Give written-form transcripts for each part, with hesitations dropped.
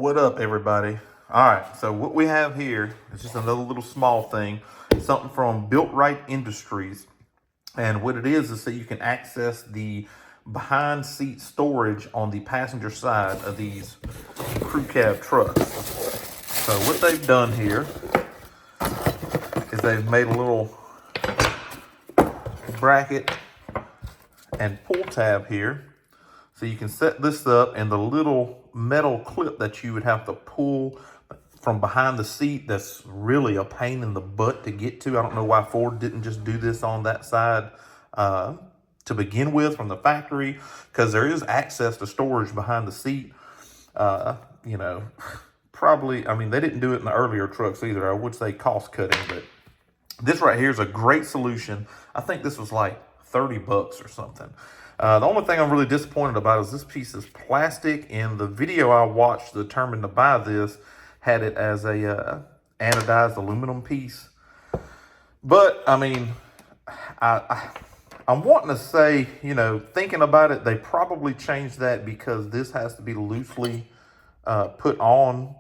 What up, everybody? All right, so what we have here is just another little small thing, something from Builtright Industries. And what it is that you can access the behind seat storage on the passenger side of these crew cab trucks. So what they've done here is they've made a little bracket and pull tab here. So you can set this up, and the little metal clip that you would have to pull from behind the seat, that's really a pain in the butt to get to. I don't know why Ford didn't just do this on that side to begin with from the factory, because there is access to storage behind the seat. You know, probably, I mean, they didn't do it in the earlier trucks either. I would say cost cutting, but this right here is a great solution. I think this was like 30 bucks or something. The only thing I'm really disappointed about is this piece is plastic, and the video I watched determined to buy this had it as a anodized aluminum piece. But I mean, I'm wanting to say, you know, thinking about it, they probably changed that because this has to be loosely put on,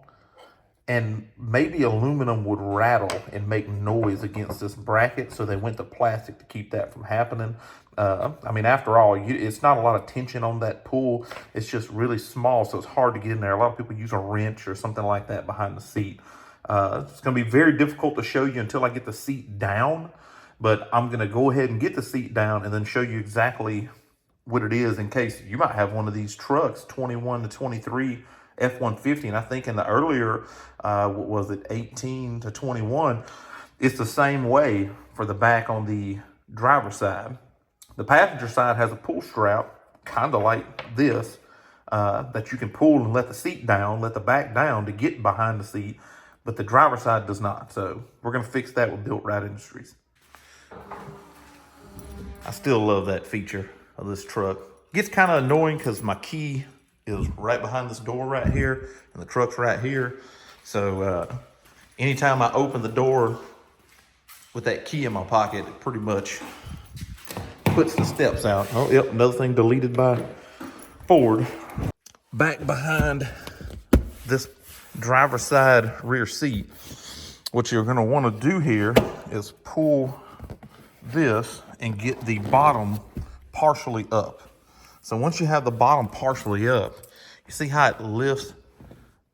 and maybe aluminum would rattle and make noise against this bracket, so they went to plastic to keep that from happening. I mean, after all, it's not a lot of tension on that pull. It's just really small, so it's hard to get in there. A lot of people use a wrench or something like that behind the seat. It's going to be very difficult to show you until I get the seat down, but I'm going to go ahead and get the seat down and then show you exactly what it is, in case you might have one of these trucks, 21 to 23 F-150, and I think in the earlier, what was it, 18 to 21, it's the same way for the back on the driver's side. The passenger side has a pull strap, kind of like this, that you can pull and let the seat down, let the back down to get behind the seat, but the driver's side does not. So we're going to fix that with Builtright Industries. I still love that feature of this truck. It gets kind of annoying because my key is right behind this door right here, and the truck's right here. So anytime I open the door with that key in my pocket, it pretty much puts the steps out. Oh, yep, another thing deleted by Ford. Back behind this driver's side rear seat, what you're going to want to do here is pull this and get the bottom partially up. So once you have the bottom partially up, you see how it lifts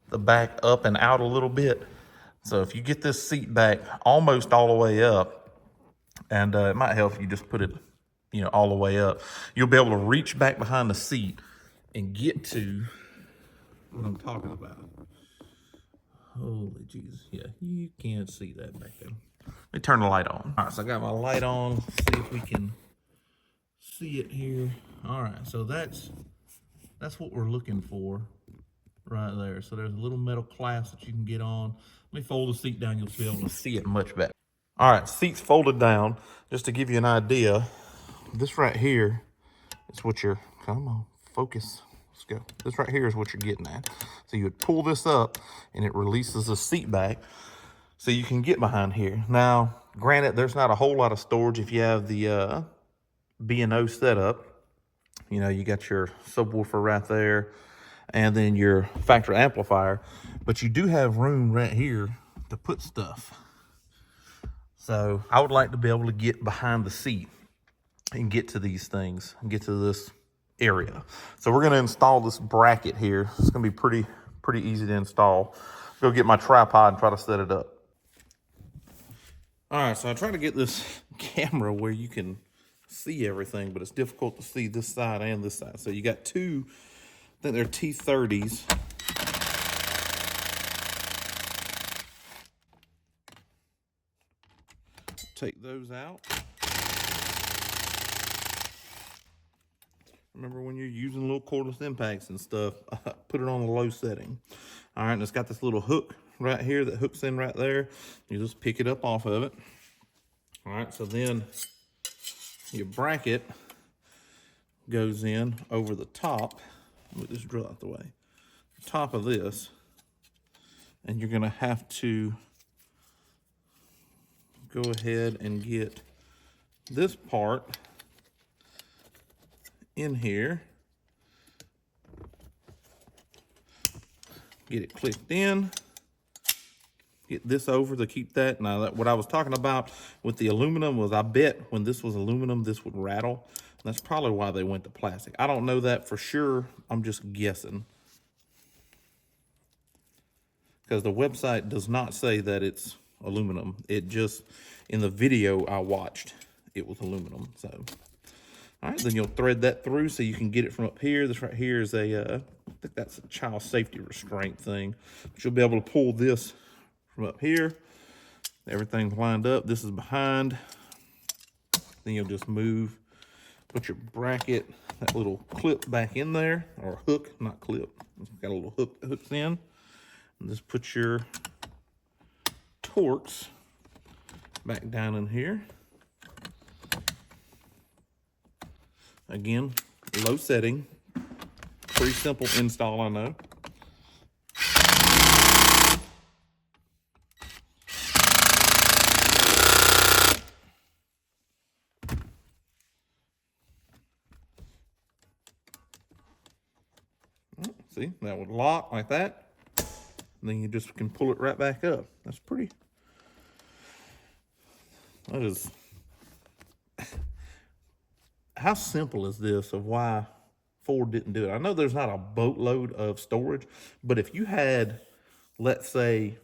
the back up and out a little bit? So if you get this seat back almost all the way up, and it might help if you just put it, you know, all the way up, you'll be able to reach back behind the seat and get to what I'm talking about. Holy Jesus, yeah, you can't see that back there. Let me turn the light on. All right, so I got my light on. See if we can see it here. All right, so that's what we're looking for right there. So there's a little metal clasp that you can get on. Let me fold the seat down, you'll be able to see it much better. All right, seat's folded down. Just to give you an idea, this right here is what you're, come on, focus, let's go. This right here is what you're getting at. So you would pull this up and it releases the seat back so you can get behind here. Now, granted, there's not a whole lot of storage if you have the B&O setup. You know, you got your subwoofer right there and then your factory amplifier, but you do have room right here to put stuff. So I would like to be able to get behind the seat and get to these things and get to this area. So we're going to install this bracket here. It's going to be pretty easy to install. Go get my tripod and try to set it up. All right, so I try to get this camera where you can see everything, but it's difficult to see this side and this side. So you got two, I think they're T30s. Take those out. Remember, when you're using little cordless impacts and stuff, put it on the low setting. All right, and it's got this little hook right here that hooks in right there. You just pick it up off of it. All right, so then your bracket goes in over the top. Let me just drill out the way. The top of this, and you're gonna have to go ahead and get this part in here get it clicked in. Get this over to keep that. Now, what I was talking about with the aluminum was, I bet when this was aluminum, this would rattle. That's probably why they went to plastic. I don't know that for sure. I'm just guessing. Because the website does not say that it's aluminum. It just, in the video I watched, it was aluminum. So, all right, then you'll thread that through so you can get it from up here. This right here is a, I think that's a child safety restraint thing. But you'll be able to pull this from up here. Everything's lined up. This is behind. Then you'll just move, put your bracket, that little clip back in there, or hook, not clip. It's got a little hook that hooks in. And just put your Torx back down in here. Again, low setting. Pretty simple install, I know. See, that would lock like that. And then you just can pull it right back up. That's pretty. That is. How simple is this of why Ford didn't do it? I know there's not a boatload of storage, but if you had, let's say,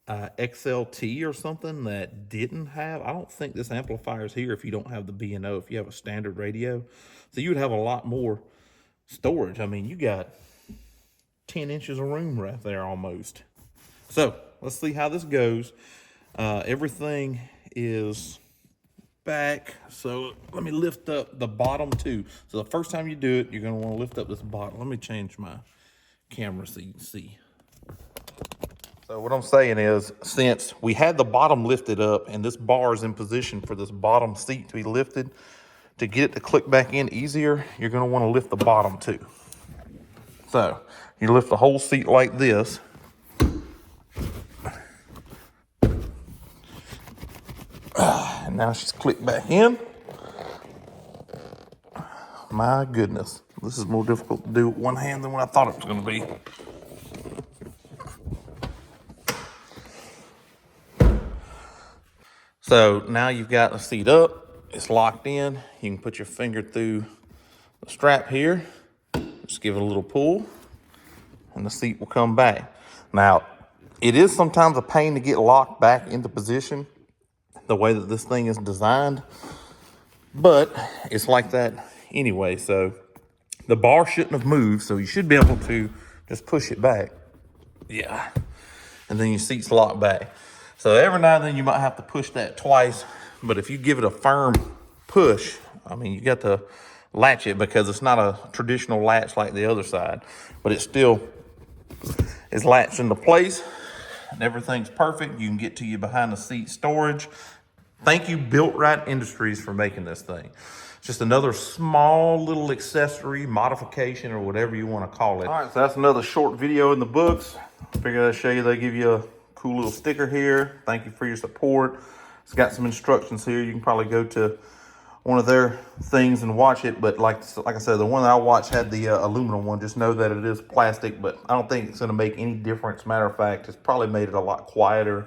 XLT or something that didn't have, I don't think this amplifier is here if you don't have the B&O, if you have a standard radio. So you would have a lot more storage. I mean, you got 10 inches of room right there almost. So let's see how this goes. Everything is back. So let me lift up the bottom too. So the first time you do it, you're going to want to lift up this bottom. Let me change my camera so you can see. So what I'm saying is, since we had the bottom lifted up and this bar is in position for this bottom seat to be lifted, to get it to click back in easier, you're going to want to lift the bottom too. So you lift the whole seat like this. And now she's clicked back in. My goodness, this is more difficult to do with one hand than what I thought it was going to be. So now you've got the seat up, it's locked in. You can put your finger through the strap here, just give it a little pull, and the seat will come back. Now, it is sometimes a pain to get locked back into position, the way that this thing is designed, but it's like that anyway. So the bar shouldn't have moved, so you should be able to just push it back. Yeah, and then your seat's locked back. So every now and then you might have to push that twice, but if you give it a firm push, I mean, you got to latch it because it's not a traditional latch like the other side, but it still is latched into place and everything's perfect. You can get to your behind the seat storage. Thank you, Builtright Industries, for making this thing. It's just another small little accessory, modification, or whatever you want to call it. All right, so that's another short video in the books. Figured I'd show you. They give you a cool little sticker here. Thank you for your support. It's got some instructions here. You can probably go to one of their things and watch it. But like I said, the one that I watched had the aluminum one. Just know that it is plastic, but I don't think it's going to make any difference. Matter of fact, it's probably made it a lot quieter.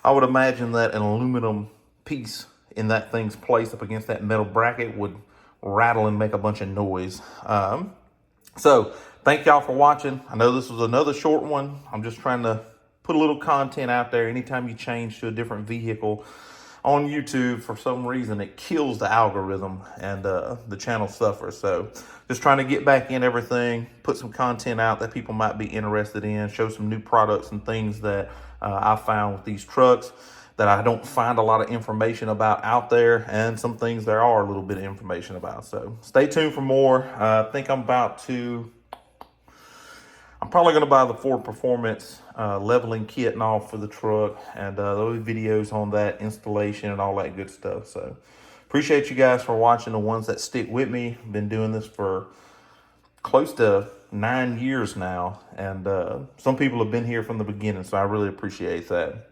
I would imagine that an aluminum piece in that thing's place up against that metal bracket would rattle and make a bunch of noise. So thank y'all for watching. I know this was another short one. I'm just trying to put a little content out there. Anytime you change to a different vehicle on YouTube, for some reason, it kills the algorithm and the channel suffers. So just trying to get back in everything, put some content out that people might be interested in, show some new products and things that I found with these trucks that I don't find a lot of information about out there, and some things there are a little bit of information about. So stay tuned for more. I think I'm probably going to buy the Ford Performance leveling kit and all for the truck, and those videos on that installation and all that good stuff. So appreciate you guys for watching, the ones that stick with me. Been doing this for close to 9 years now, and some people have been here from the beginning, so I really appreciate that.